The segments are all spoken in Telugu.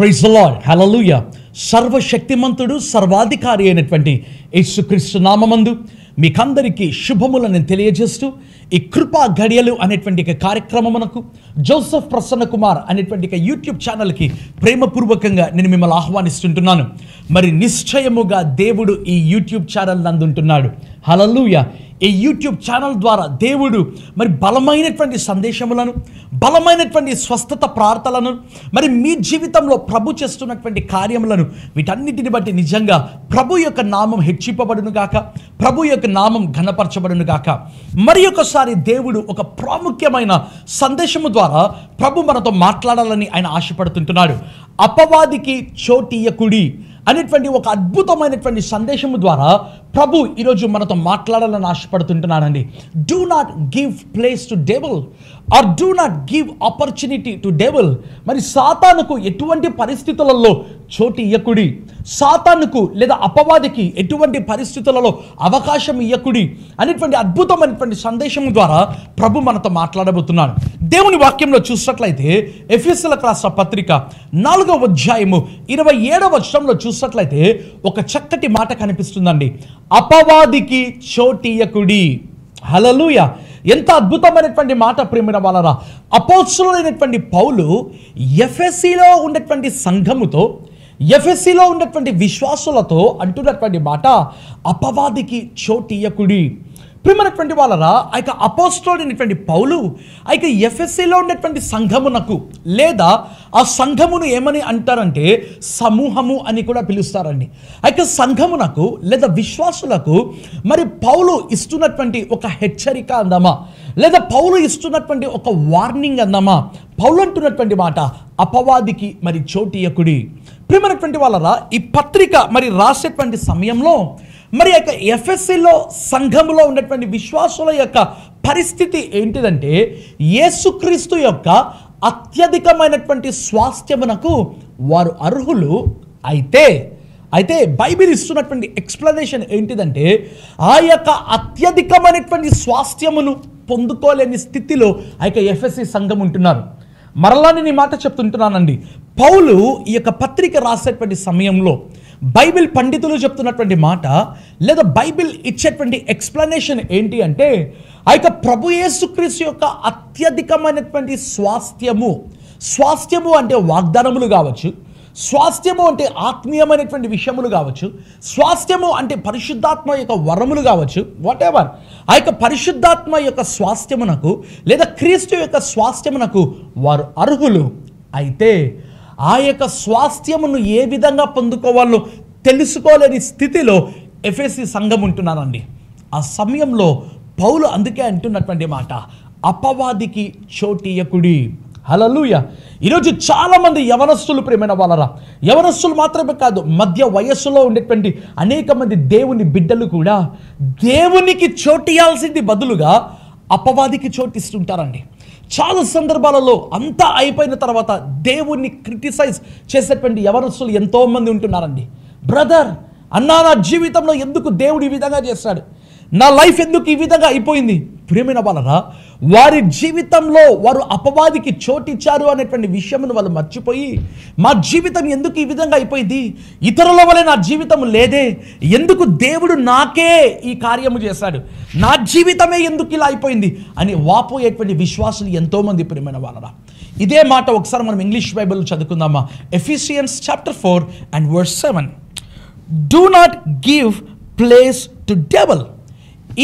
ప్రైజ్ ది లార్డ్, హల్లెలూయా. సర్వశక్తిమంతుడు సర్వాధికారి అయినటువంటి యేసుక్రీస్తు నామమందు మీకందరికీ శుభములను తెలియజేస్తూ ఈ కృపా గడియలు అనేటువంటి కార్యక్రమమునకు జోసెఫ్ ప్రసన్న కుమార్ అనేటువంటి యూట్యూబ్ ఛానల్కి ప్రేమపూర్వకంగా నేను మిమ్మల్ని ఆహ్వానిస్తుంటున్నాను. మరి నిశ్చయముగా దేవుడు ఈ యూట్యూబ్ ఛానల్ నందుంటున్నాడు. హల్లెలూయా. ఈ యూట్యూబ్ ఛానల్ ద్వారా దేవుడు మరి బలమైనటువంటి సందేశములను, బలమైనటువంటి స్వస్థత ప్రార్థనలను, మరి మీ జీవితంలో ప్రభు చేస్తున్నటువంటి కార్యములను, వీటన్నిటిని బట్టి నిజంగా ప్రభు యొక్క నామం హెచ్చింపబడును గాక, ప్రభు యొక్క నామం ఘనపరచబడును గాక. మరి ఒకసారి దేవుడు ఒక ప్రాముఖ్యమైన సందేశము ద్వారా ప్రభు మనతో మాట్లాడాలని ఆయన ఆశపడుతుంటున్నాడు. అపవాదికి చోటియ్యకుడి అనేటువంటి ఒక అద్భుతమైనటువంటి సందేశము ద్వారా ప్రభు ఈరోజు మనతో మాట్లాడాలని ఆశపడుతుంటున్నాడండి. Do not give place to devil or do not give opportunity to devil. మరి సాతానుకు ఎటువంటి పరిస్థితులలో చోటు ఇయ్యకుడి, సాతానుకు లేదా అపవాదికి ఎటువంటి పరిస్థితులలో అవకాశం ఇయ్యకుడి అనేటువంటి అద్భుతమైనటువంటి సందేశం ద్వారా ప్రభు మనతో మాట్లాడబోతున్నాడు. దేవుని వాక్యంలో చూసినట్లయితే ఎఫెసీయులకు రాసిన పత్రిక 4వ అధ్యాయము 27వ వచనంలో చూసినట్లయితే ఒక చక్కటి మాట కనిపిస్తుందండి. అపవాదికి చోటియ్యకుడి. హల్లెలూయా. ఎంత అద్భుతమైనటువంటి మాట ప్రియమైన వాళ్ళరా. అపోస్తలుడైనటువంటి పౌలు ఎఫెసీలో ఉన్నటువంటి సంఘముతో, ఎఫెసీలో ఉన్నటువంటి విశ్వాసులతో అంటున్నటువంటి మాట అపవాదికి చోటియ్యకుడి. ప్రియమైనటువంటి వాళ్ళరా, ఆ యొక్క అపోస్తలుడైనటువంటి పౌలు ఆ యొక్క ఎఫెసీలో ఉన్నటువంటి సంఘమునకు, లేదా ఆ సంఘమును ఏమని అంటారంటే సమూహము అని కూడా పిలుస్తారండి. ఆ యొక్క సంఘమునకు లేదా విశ్వాసులకు మరి పౌలు ఇస్తున్నటువంటి ఒక హెచ్చరిక అందామా, లేదా పౌలు ఇస్తున్నటువంటి ఒక వార్నింగ్ అందామా. పౌలు అంటున్నటువంటి మాట అపవాదికి మరి చోటియ్యకుడి. ప్రియమైనటువంటి వాళ్ళరా, ఈ పత్రిక మరి రాసేటువంటి సమయంలో మరి యొక్క ఎఫెసీలో సంఘములో ఉన్నటువంటి విశ్వాసుల యొక్క పరిస్థితి ఏంటిదంటే యేసుక్రీస్తు యొక్క అత్యధికమైనటువంటి స్వాస్థ్యమునకు వారు అర్హులు. అయితే బైబిల్ ఇస్తున్నటువంటి ఎక్స్ప్లెనేషన్ ఏంటిదంటే ఆ యొక్క అత్యధికమైనటువంటి స్వాస్థ్యమును పొందుకోలేని స్థితిలో ఆ యొక్క ఎఫెసీ సంఘం ఉంటున్నారు. మరలా నేను ఈ మాట చెప్తుంటున్నానండి. పౌలు ఈ యొక్క పత్రిక రాసేటువంటి సమయంలో బైబిల్ పండితులు చెప్తున్నటువంటి మాట, లేదా బైబిల్ ఇచ్చేటువంటి ఎక్స్ప్లెనేషన్ ఏంటి అంటే ఆ యొక్క ప్రభు యేసుక్రీస్తు యొక్క అత్యధికమైనటువంటి స్వాస్థ్యము అంటే వాగ్దానములు కావచ్చు, స్వాస్థ్యము అంటే ఆత్మీయమైనటువంటి విషయములు కావచ్చు, స్వాస్థ్యము అంటే పరిశుద్ధాత్మ యొక్క వరములు కావచ్చు, వాట్ ఎవర్. ఆ యొక్క పరిశుద్ధాత్మ యొక్క స్వాస్థ్యమునకు లేదా క్రీస్తు యొక్క స్వాస్థ్యమునకు వారు అర్హులు. అయితే ఆ యొక్క స్వాస్థ్యమును ఏ విధంగా పొందుకోవాలో తెలుసుకోలేని స్థితిలో ఎఫెసీ సంఘం ఉంటున్నారండి. ఆ సమయంలో పౌలు అందుకే అంటున్నటువంటి మాట అపవాదికి చోటియ్యకుడి. హల్లెలూయా. ఈరోజు చాలామంది యవనస్తులు, ప్రియమైన వాళ్ళరా, యవనస్తులు మాత్రమే కాదు, మధ్య వయస్సులో ఉండేటువంటి అనేక మంది దేవుని బిడ్డలు కూడా దేవునికి చోటియాల్సింది బదులుగా అపవాదికి చోటిస్తుంటారండి. చాలా సందర్భాలలో అంతా అయిపోయిన తర్వాత దేవుణ్ణి క్రిటిసైజ్ చేసేటువంటి యవనస్తులు ఎంతోమంది ఉంటున్నారండి. బ్రదర్, అన్నా నా జీవితంలో ఎందుకు దేవుడు ఈ విధంగా చేశాడు, నా లైఫ్ ఎందుకు ఈ విధంగా అయిపోయింది. ప్రియమైన వాళ్ళరా, వారి జీవితంలో వారు అపవాదికి చోటిచ్చారు అనేటువంటి విషయమును వాళ్ళు మర్చిపోయి మా జీవితం ఎందుకు ఈ విధంగా అయిపోయింది, ఇతరుల వలె నా జీవితం లేదే, ఎందుకు దేవుడు నాకే ఈ కార్యము చేశాడు, నా జీవితమే ఎందుకు ఇలా అయిపోయింది అని వాపోయేటువంటి విశ్వాసులు ఎంతోమంది. ప్రియమైన వాళ్ళరా, ఇదే మాట ఒకసారి మనం ఇంగ్లీష్ బైబిల్ చదువుకుందామా. Ephesians chapter 4 and verse 7. Do not give place to devil.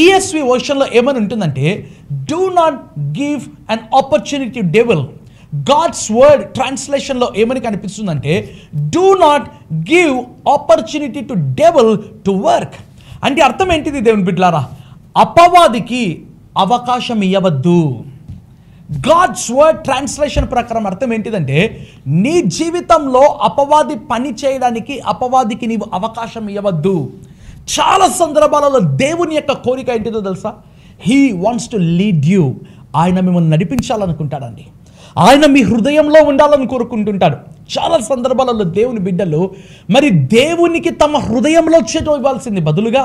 ESV వర్షన్లో ఏమని ఉంటుందంటే do not give an opportunity to devil. God's word ట్రాన్స్లేషన్లో ఏమని కనిపిస్తుందంటే do not give opportunity to devil to work. అంటే అర్థం ఏంటిది దేవుని బిడ్డలారా? అపవాదికి అవకాశం ఇవ్వవద్దు. గాడ్స్ వర్డ్ ట్రాన్స్లేషన్ ప్రకారం అర్థం ఏంటిదంటే నీ జీవితంలో అపవాది పని చేయడానికి అపవాదికి నీవు అవకాశం ఇవ్వవద్దు. చాలా సందర్భాలలో దేవుని యొక్క కోరిక ఏంటిదో తెలుసా? He wants to lead you. ఆయన మిమ్మల్ని నడిపించాలనుకుంటాడండి. ఆయన మీ హృదయంలో ఉండాలని కోరుకుంటుంటాడు. చాలా సందర్భాలలో దేవుని బిడ్డలు మరి దేవునికి తమ హృదయంలో చేటు ఇవ్వాల్సింది బదులుగా,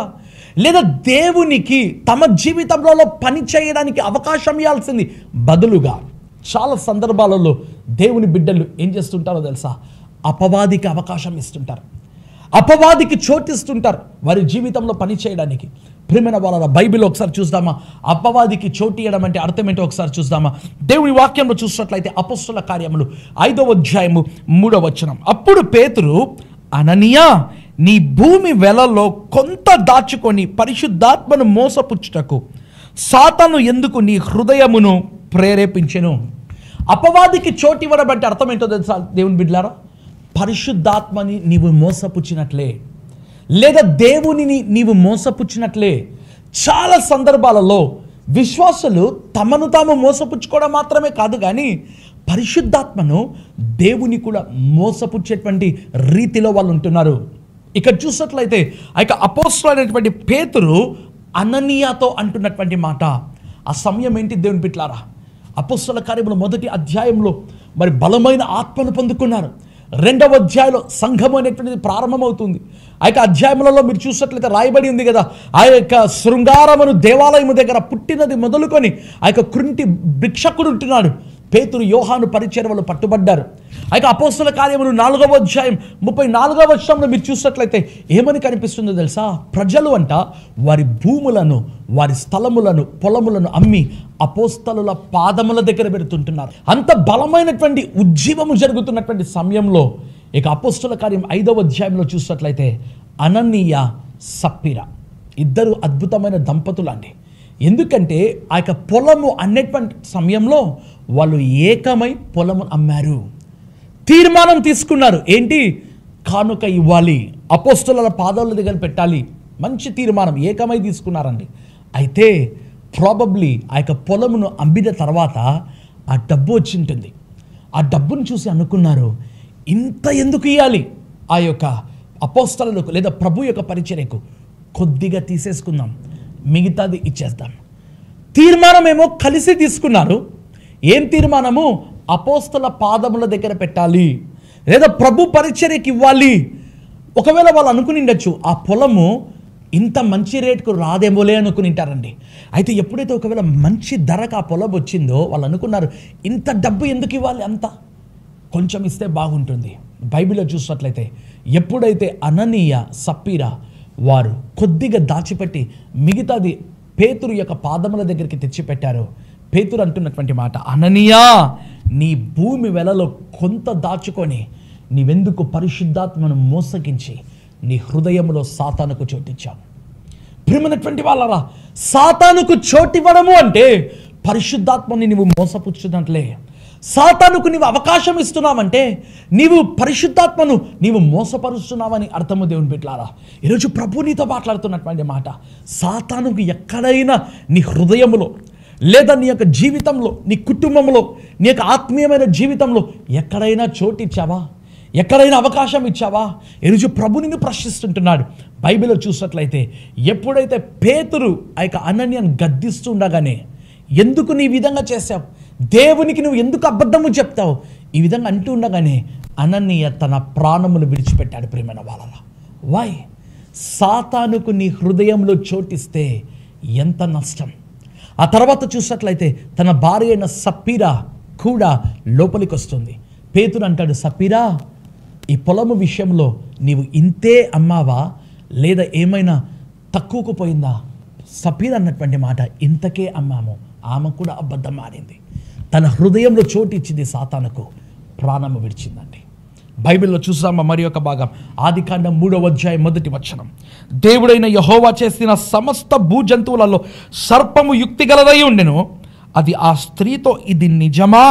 లేదా దేవునికి తమ జీవితంలో పని చేయడానికి అవకాశం ఇవ్వాల్సింది బదులుగా చాలా సందర్భాలలో దేవుని బిడ్డలు ఏం చేస్తుంటారో తెలుసా? అపవాదికి అవకాశం ఇస్తుంటారు, అపవాదికి చోటిస్తుంటారు వారి జీవితంలో పని చేయడానికి. ప్రియమైన వాళ్ళ బైబిల్ ఒకసారి చూద్దామా? అపవాదికి చోటు ఇవ్వడం అంటే అర్థం ఏంటో ఒకసారి చూద్దామా? దేవుని వాక్యంలో చూసినట్లయితే అపొస్తలుల కార్యములు 5వ అధ్యాయము 3వ వచనం. అప్పుడు పేతురు, అననీయా, నీ భూమి వెలలో కొంత దాచుకొని పరిశుద్ధాత్మను మోసపుచ్చుటకు సాతాను ఎందుకు నీ హృదయమును ప్రేరేపించెను? అపవాదికి చోటు ఇవ్వడం అంటే అర్థం ఏంటో తెలుసా దేవుని బిడ్డలారా? పరిశుద్ధాత్మని నీవు మోసపుచ్చినట్లే, లేదా దేవునిని నీవు మోసపుచ్చినట్లే. చాలా సందర్భాలలో విశ్వాసులు తమను తాము మోసపుచ్చుకోవడం మాత్రమే కాదు, కానీ పరిశుద్ధాత్మను దేవుని కూడా మోసపుచ్చేటువంటి రీతిలో వాళ్ళు ఉంటున్నారు. ఇక్కడ చూసినట్లయితే ఆ యొక్క అపోస్తలుడైనటువంటి పేతురు అననీయాతో అంటున్నటువంటి మాట, ఆ సమయం ఏంటి దేవుని బిడ్డలారా? అపోస్తలుల కార్యములు 1వ అధ్యాయంలో మరి బలమైన ఆత్మను పొందుకున్నారు. 2వ అధ్యాయంలో సంఘం అనేటువంటిది ప్రారంభమవుతుంది. ఆ యొక్క అధ్యాయములలో మీరు చూసినట్లయితే రాయబడి ఉంది కదా, ఆ యొక్క శృంగారమును దేవాలయము దగ్గర పుట్టినది మొదలుకొని ఆ యొక్క కృంటి భిక్షకుడు ఉంటున్నాడు. పేతురు యోహాను పరిచర్యలో పట్టుబడ్డారు. ఆ యొక్క అపోస్తలుల కార్యములు 4వ అధ్యాయం 34వ వచనంలో మీరు చూసినట్లయితే ఏమని కనిపిస్తుందో తెలుసా? ప్రజలు అంట వారి భూములను, వారి స్థలములను, పొలములను అమ్మి అపోస్తలుల పాదముల దగ్గర పెడుతుంటున్నారు. అంత బలమైనటువంటి ఉజ్జీవము జరుగుతున్నటువంటి సమయంలో ఇక అపోస్తలుల కార్యం 5వ అధ్యాయంలో చూసినట్లయితే అననీయ, సప్పీరా ఇద్దరు అద్భుతమైన దంపతులు అండి. ఎందుకంటే ఆ యొక్క పొలము అనేటువంటి సమయంలో వాళ్ళు ఏకమై పొలము అమ్మారు, తీర్మానం తీసుకున్నారు. ఏంటి? కానుక ఇవ్వాలి, అపోస్తలుల పాదాల దగ్గర పెట్టాలి. మంచి తీర్మానం ఏకమై తీసుకున్నారండి. అయితే ప్రాబబ్లీ ఆ యొక్క పొలమును అమ్మిన తర్వాత ఆ డబ్బు వచ్చి ఉంటుంది. ఆ డబ్బును చూసి అనుకున్నారు, ఇంత ఎందుకు ఇవ్వాలి ఆ యొక్క అపోస్తలులకు లేదా ప్రభు యొక్క పరిచర్యకు, కొద్దిగా తీసేసుకుందాం, మిగతాది ఇచ్చేద్దాం. తీర్మానం ఏమో కలిసి తీసుకున్నారు. ఏం తీర్మానము? అపోస్తల పాదముల దగ్గర పెట్టాలి, లేదా ప్రభు పరిచర్యకి ఇవ్వాలి. ఒకవేళ వాళ్ళు అనుకుని ఉండొచ్చు ఆ పొలము ఇంత మంచి రేటుకు రాదేమోలే అనుకునింటారండి. అయితే ఎప్పుడైతే ఒకవేళ మంచి ధరకు ఆ పొలం వచ్చిందో వాళ్ళు అనుకున్నారు, ఇంత డబ్బు ఎందుకు ఇవ్వాలి, అంత కొంచెం ఇస్తే బాగుంటుంది. బైబిల్లో చూసినట్లయితే ఎప్పుడైతే అననీయ, సప్పీరా వారు కొద్దిగా దాచిపెట్టి మిగతాది పేతురు యొక్క పాదముల దగ్గరికి తెచ్చిపెట్టారు, పేతురు అంటున్నటువంటి మాట, అననీయా, నీ భూమి వెలలో కొంత దాచుకొని నీవెందుకు పరిశుద్ధాత్మను మోసగించి నీ హృదయంలో సాతానుకు చోటిచ్చావు? ప్రియమైనటువంటి వాళ్ళరా, సాతానుకు చోటివ్వడము అంటే పరిశుద్ధాత్మని నీవు మోసపుచ్చున్నట్లే. సాతానుకు నీవు అవకాశం ఇస్తున్నావంటే నీవు పరిశుద్ధాత్మను నీవు మోసపరుస్తున్నావని అర్థము దేవుని బిడ్డలారా. ఈరోజు ప్రభు నీతో మాట్లాడుతున్నటువంటి మాట, సాతానుకు ఎక్కడైనా నీ హృదయములో లేదా నీ యొక్క జీవితంలో, నీ కుటుంబంలో, నీ యొక్క ఆత్మీయమైన జీవితంలో ఎక్కడైనా చోటు ఇచ్చావా? ఎక్కడైనా అవకాశం ఇచ్చావా? ఈరోజు ప్రభు నిన్ను ప్రశ్నిస్తుంటున్నాడు. బైబిల్లో చూసినట్లయితే ఎప్పుడైతే పేతురు ఆ యొక్క అననీయను గద్దిస్తూ ఉండగానే, ఎందుకు నీ విధంగా చేశావు, దేవునికి నువ్వు ఎందుకు అబద్ధము చెప్తావు, ఈ విధంగా అంటూ ఉండగానే అననీయ తన ప్రాణమును విడిచిపెట్టాడు. ప్రియమైన వాళ్ళ వై? సాతానుకు నీ హృదయంలో చోటిస్తే ఎంత నష్టం. ఆ తర్వాత చూసినట్లయితే తన భార్య అయిన సప్పీరా కూడా లోపలికి వస్తుంది. పేతురు అంటాడు, సప్పీరా, ఈ పొలము విషయంలో నీవు ఇంతే అమ్మావా లేదా ఏమైనా తక్కువకు పోయిందా? సప్పీరా అన్నటువంటి మాట, ఇంతకే అమ్మాము. ఆమె కూడా అబద్ధం ఆడింది. తన హృదయంలో చోటు ఇచ్చింది, సాతానుకు ప్రాణము విడిచిందండి. బైబిల్లో చూసామా మరి ఒక భాగం, ఆదికాండం 3వ అధ్యాయం 1వ వచనం. దేవుడైన యెహోవా చేసిన సమస్త భూజంతువులలో సర్పము యుక్తి గలదై ఉండెను. అది ఆ స్త్రీతో, ఇది నిజమా?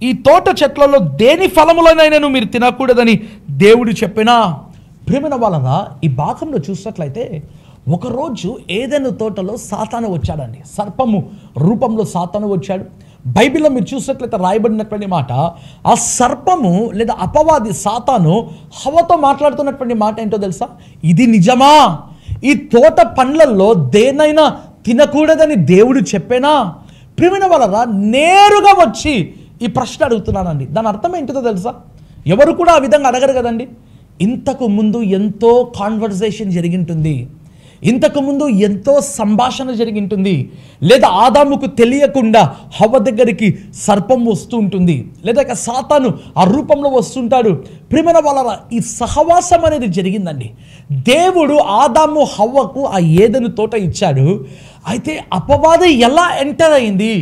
ఈ తోట చెట్లలో దేని ఫలములనైనా మీరు తినకూడదని దేవుడు చెప్పినా? ప్రియమైన వాళ్ళరా, ఈ భాగంలో చూసినట్లయితే ఒకరోజు ఏదైనా తోటలో సాతాను వచ్చాడండి. సర్పము రూపంలో సాతాను వచ్చాడు. బైబిల్లో మీరు చూసినట్లయితే రాయబడినటువంటి మాట, ఆ సర్పము లేదా అపవాది సాతాను హవ్వతో మాట్లాడుతున్నటువంటి మాట ఏంటో తెలుసా? ఇది నిజమా? ఈ తోట పండ్లల్లో దేనైనా తినకూడదని దేవుడు చెప్పేనా? ప్రియమైన వాళ్ళరా, నేరుగా వచ్చి ఈ ప్రశ్న అడుగుతున్నానండి. దాని అర్థం ఏంటిదో తెలుసా? ఎవరు కూడా ఆ విధంగా అడగరు కదండి. ఇంతకు ముందు ఎంతో కాన్వర్సేషన్ జరిగింటుంది, ఇంతకుముందు ఎంతో సంభాషణ జరిగి ఉంటుంది, లేదా ఆదాముకు తెలియకుండా హవ్వ దగ్గరికి సర్పం వస్తూ ఉంటుంది, లేదా ఇక సాతాను ఆ రూపంలో వస్తుంటాడు. ప్రియమైన వాళ్ళ ఈ సహవాసం అనేది జరిగిందండి. దేవుడు ఆదాము హవ్వకు ఆ ఏదెను తోట ఇచ్చాడు. అయితే అపవాది ఎలా ఎంటర్ అయింది,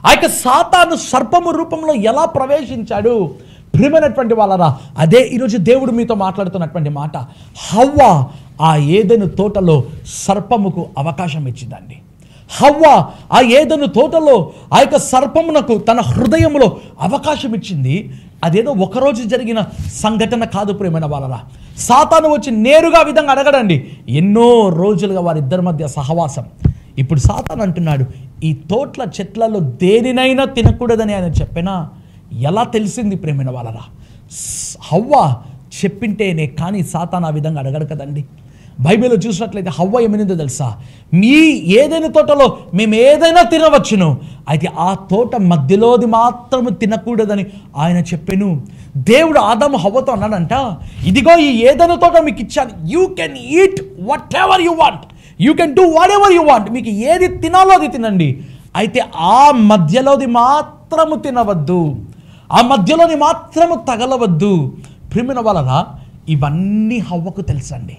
ఆ యొక్క సాతాను సర్పము రూపంలో ఎలా ప్రవేశించాడు? ప్రియమైనటువంటి వాళ్ళరా, అదే ఈరోజు దేవుడు మీతో మాట్లాడుతున్నటువంటి మాట. హవ్వ ఆ ఏదెను తోటలో సర్పముకు అవకాశం ఇచ్చిందండి. హవ్వ ఆ ఏదెను తోటలో ఆ యొక్క సర్పమునకు తన హృదయంలో అవకాశం ఇచ్చింది. అదేదో ఒకరోజు జరిగిన సంఘటన కాదు ప్రియమైన వాళ్ళరా. సాతాను వచ్చి నేరుగా విధంగా అడగడండి. ఎన్నో రోజులుగా వారిద్దరి మధ్య సహవాసం. ఇప్పుడు సాతాను అంటున్నాడు, ఈ తోట్ల చెట్లలో దేనినైనా తినకూడదని ఆయన చెప్పినా ఎలా తెలిసింది ప్రేమైన వాళ్ళరా? హవ్వ చెప్పింటేనే, కానీ సాతాను ఆ విధంగా అడగడు కదండి. బైబిల్లో చూసినట్లయితే హవ్వ ఏమైందో తెలుసా? మీ ఏదైనా తోటలో మేము ఏదైనా తినవచ్చును, అయితే ఆ తోట మధ్యలోది మాత్రము తినకూడదని ఆయన చెప్పాను. దేవుడు ఆదాము హవ్వతో అన్నాడంట, ఇదిగో ఈ ఏదైనా తోట మీకు ఇచ్చాను, you can eat what ever you want, you can do what ever you want, మీకు ఏది తినాలో అది తినండి, అయితే ఆ మధ్యలోది మాత్రము తినవద్దు, ఆ మధ్యలోని మాత్రము తగలవద్దు. ప్రియమైన వాళ్ళ ఇవన్నీ హవ్వకు తెలుసండి.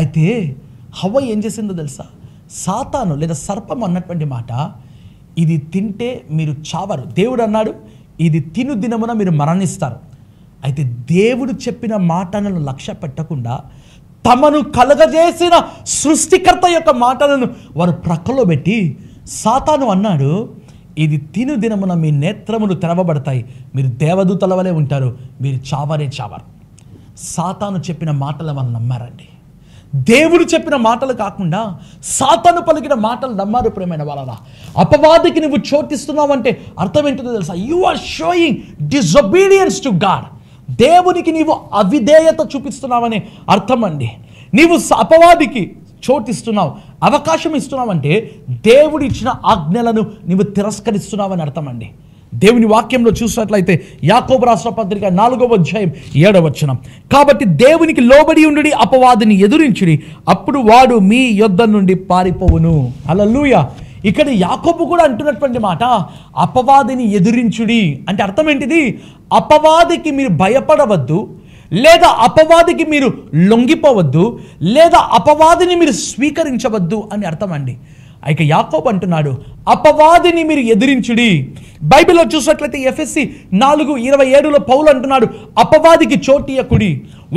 అయితే హవ్వ ఏం చేసిందో తెలుసా? సాతాను లేదా సర్పం అన్నటువంటి మాట, ఇది తింటే మీరు చావరు, దేవుడు అన్నాడు ఇది తిను దినమున మీరు మరణిస్తారు. అయితే దేవుడు చెప్పిన మాటలను లక్ష్య పెట్టకుండా తమను కలగజేసిన సృష్టికర్త యొక్క మాటలను వారు ప్రక్కలో పెట్టి సాతాను అన్నాడు, ఇది తిను దినమున మీ నేత్రములు తెరవబడతాయి, మీరు దేవదూతల వలె ఉంటారు, మీరు చావరే చావరు. సాతాను చెప్పిన మాటలు వాళ్ళు నమ్మారండి. దేవుడు చెప్పిన మాటలు కాకుండా సాతాను పలికిన మాటలు నమ్మారు. ప్రేమైన వాళ్ళ అపవాదికి నువ్వు చోటిస్తున్నావంటే అర్థం ఏంటో తెలుసా? You are showing disobedience to God. దేవునికి నీవు అవిధేయత చూపిస్తున్నావనే అర్థం అండి. నీవు అపవాదికి చోటిస్తున్నావు, అవకాశం ఇస్తున్నావంటే దేవుడు ఇచ్చిన ఆజ్ఞలను నీవు తిరస్కరిస్తున్నావని అర్థం అండి. దేవుని వాక్యంలో చూసినట్లయితే యాకోబు రాసిన పత్రిక 4వ అధ్యాయం 7వ వచనం, కాబట్టి దేవునికి లోబడి ఉండుడి, అపవాదిని ఎదురించుడి, అప్పుడు వాడు మీ యొద్ద నుండి పారిపోవును. హల్లెలూయా. ఇక్కడ యాకోబు కూడా అంటున్నటువంటి మాట, అపవాదిని ఎదురించుడి అంటే అర్థం ఏంటిది? అపవాదికి మీరు భయపడవద్దు, లేదా అపవాదికి మీరు లొంగిపోవద్దు, లేదా అపవాదిని మీరు స్వీకరించవద్దు అని అర్థం అండి. ఇక యాకోబు అంటున్నాడు, అపవాదిని మీరు ఎదిరించుడి. బైబిల్లో చూసినట్లయితే ఎఫెసీ 4:27లో పౌలు అంటున్నాడు, అపవాదికి చోటియకుడి.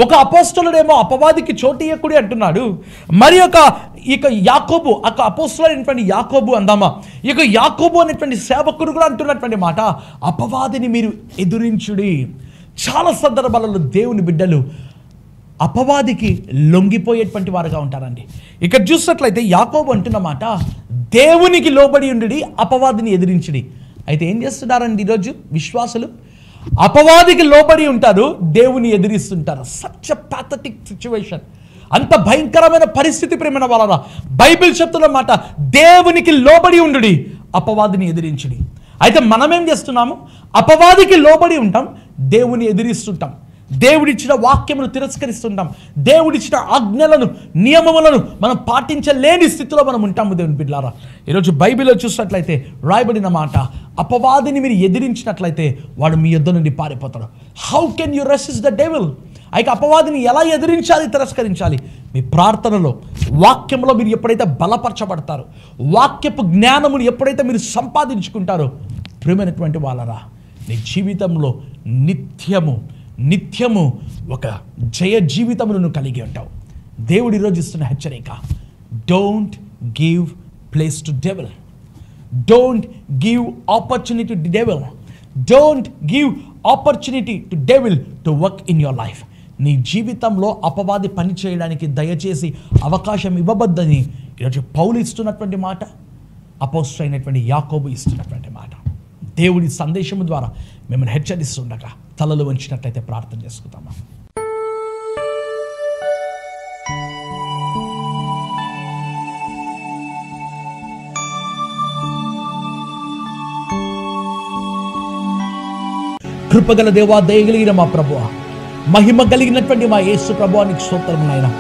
ఒక అపోస్తలుడేమో అపవాదికి చోటియకుడి అంటున్నాడు, మరి ఇక యాకోబు, ఒక అపోస్తలుడైనటువంటి యాకోబు అందామా, ఇక యాకోబు అనేటువంటి సేవకుడు కూడా అంటున్నటువంటి మాట, అపవాదిని మీరు ఎదురించుడి. చాలా సందర్భాలలో దేవుని బిడ్డలు అపవాదికి లొంగిపోయేటువంటి వారుగా ఉంటారండి. ఇక్కడ చూసినట్లయితే యాకోబు అంటున్న మాట, దేవునికి లోబడి ఉండి అపవాదిని ఎదిరించుడి. అయితే ఏం చేస్తున్నారండి ఈరోజు విశ్వాసులు? అపవాదికి లోబడి ఉంటారు, దేవుని ఎదిరిస్తుంటారు. Such a pathetic situation. అంత భయంకరమైన పరిస్థితి ప్రేమైన వాళ్ళ బైబిల్ చెప్తున్న మాట, దేవునికి లోబడి ఉండుడి, అపవాదిని ఎదిరించుడి. అయితే మనం ఏం చేస్తున్నాము? అపవాదికి లోబడి ఉంటాం, దేవుని ఎదిరిస్తుంటాం, దేవుడిచ్చిన వాక్యమును తిరస్కరిస్తుంటాం, దేవుడిచ్చిన ఆజ్ఞలను నియమములను మనం పాటించలేని స్థితిలో మనం ఉంటాము. దేవుని బిడ్డలారా, ఈరోజు బైబిల్లో చూసినట్లయితే రాయబడిన మాట, అపవాదిని మీరు ఎదిరించినట్లయితే వాడు మీ యొద్ద నుండి పారిపోతాడు. How can you resist the devil? అయితే అపవాదిని ఎలా ఎదిరించాలి, తిరస్కరించాలి? మీ ప్రార్థనలో, వాక్యంలో మీరు ఎప్పుడైతే బలపరచబడతారో, వాక్యపు జ్ఞానమును ఎప్పుడైతే మీరు సంపాదించుకుంటారో, ప్రియమైనటువంటి వాళ్ళరా, నీ జీవితంలో నిత్యము ఒక జయ జీవితమును నువ్వు కలిగి ఉంటావు. దేవుడు ఈరోజు ఇస్తున్న హెచ్చరిక, don't give place to devil, don't give opportunity to devil, don't give opportunity to devil to work in your life. నీ జీవితంలో అపవాది పని చేయడానికి దయచేసి అవకాశం ఇవ్వబద్దని ఈరోజు పౌలు ఇస్తున్నటువంటి మాట, అపోస్తలుడు అయినటువంటి యాకోబు ఇస్తున్నటువంటి మాట. దేవుడి సందేశము ద్వారా మిమ్మల్ని హెచ్చరిస్తుండగా తలలు వంచినట్లయితే ప్రార్థన చేసుకుందామా. కృపగల దేవా, దయగలిగిన మా ప్రభువా, మహిమ కలిగినటువంటి మా యేసు ప్రభువా, నీకు స్తోత్రము నాయనా.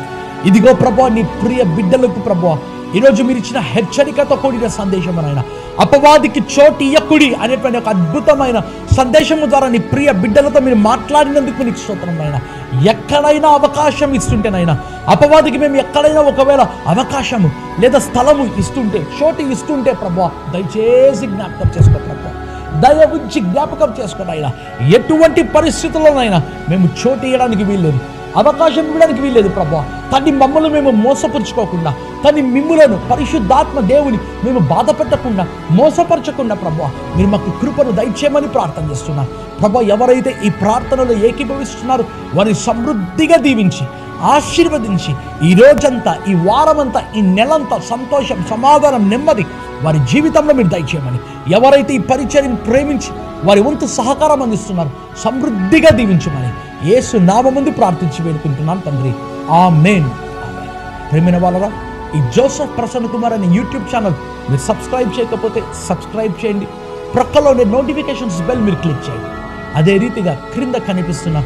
ఇదిగో ప్రభువా, నీ ప్రియ బిడ్డలకు ప్రభువా ఈరోజు మీరు ఇచ్చిన హెచ్చరికతో కూడిన సందేశం నాయన, అపవాదికి చోటు ఇయ్యకుడి అనేటువంటి ఒక అద్భుతమైన సందేశము ద్వారా నీ ప్రియ బిడ్డలతో మీరు మాట్లాడినందుకు నీకు స్తోత్రం నాయన. ఎక్కడైనా అవకాశం ఇస్తుంటేనైనా, అపవాదికి మేము ఎక్కడైనా ఒకవేళ అవకాశము లేదా స్థలము ఇస్తుంటే, చోటు ఇస్తుంటే ప్రభువా దయచేసి జ్ఞాపకం చేసుకో ప్రభువా, దయ ఉంచి జ్ఞాపకం చేసుకోనైనా. ఎటువంటి పరిస్థితుల్లోనైనా మేము చోటు ఇవ్వడానికి వీల్లేదు, అవకాశం ఇవ్వడానికి వీల్లేదు ప్రభువా. తన్ని మమ్మల్ని మేము మోసపరుచుకోకుండా, తన్ని మిమ్ములను పరిశుద్ధాత్మ దేవుని మేము బాధ పెట్టకుండా, మోసపరచకుండా ప్రభువా మీరు మాకు కృపను దయచేయమని ప్రార్థన చేస్తున్నాం ప్రభువా. ఎవరైతే ఈ ప్రార్థనలో ఏకీభవిస్తున్నారో వారిని సమృద్ధిగా దీవించి ఆశీర్వదించి ఈ రోజంతా, ఈ వారమంతా, ఈ నెలంతా సంతోషం, సమాధానం, నెమ్మది వారి జీవితంలో మీరు దయచేయమని, ఎవరైతే ఈ పరిచర్యను ప్రేమించి వారి వంతు సహకారం అందిస్తున్నారు సమృద్ధిగా దీవించమని యేసు నామముందు ప్రార్థించి వేడుకుంటున్నాను తండ్రి. ఆమేన్. ప్రేమైన వాళ్ళరా, ఈ జోసెఫ్ ప్రసన్న కుమార్ అనే యూట్యూబ్ ఛానల్ మీరు సబ్స్క్రైబ్ చేయకపోతే సబ్స్క్రైబ్ చేయండి. ప్రక్కలోనే నోటిఫికేషన్స్ బెల్ మీరు క్లిక్ చేయండి. అదే రీతిగా క్రింద కనిపిస్తున్న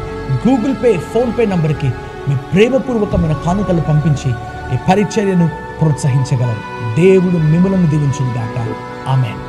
గూగుల్ పే, ఫోన్పే నంబర్కి మీ ప్రేమపూర్వకమైన కానుకలు పంపించి ఈ పరిచర్యను ప్రోత్సహించగలరు. దేవుడు మిమ్మలను దీవించును గాక. ఆమేన్.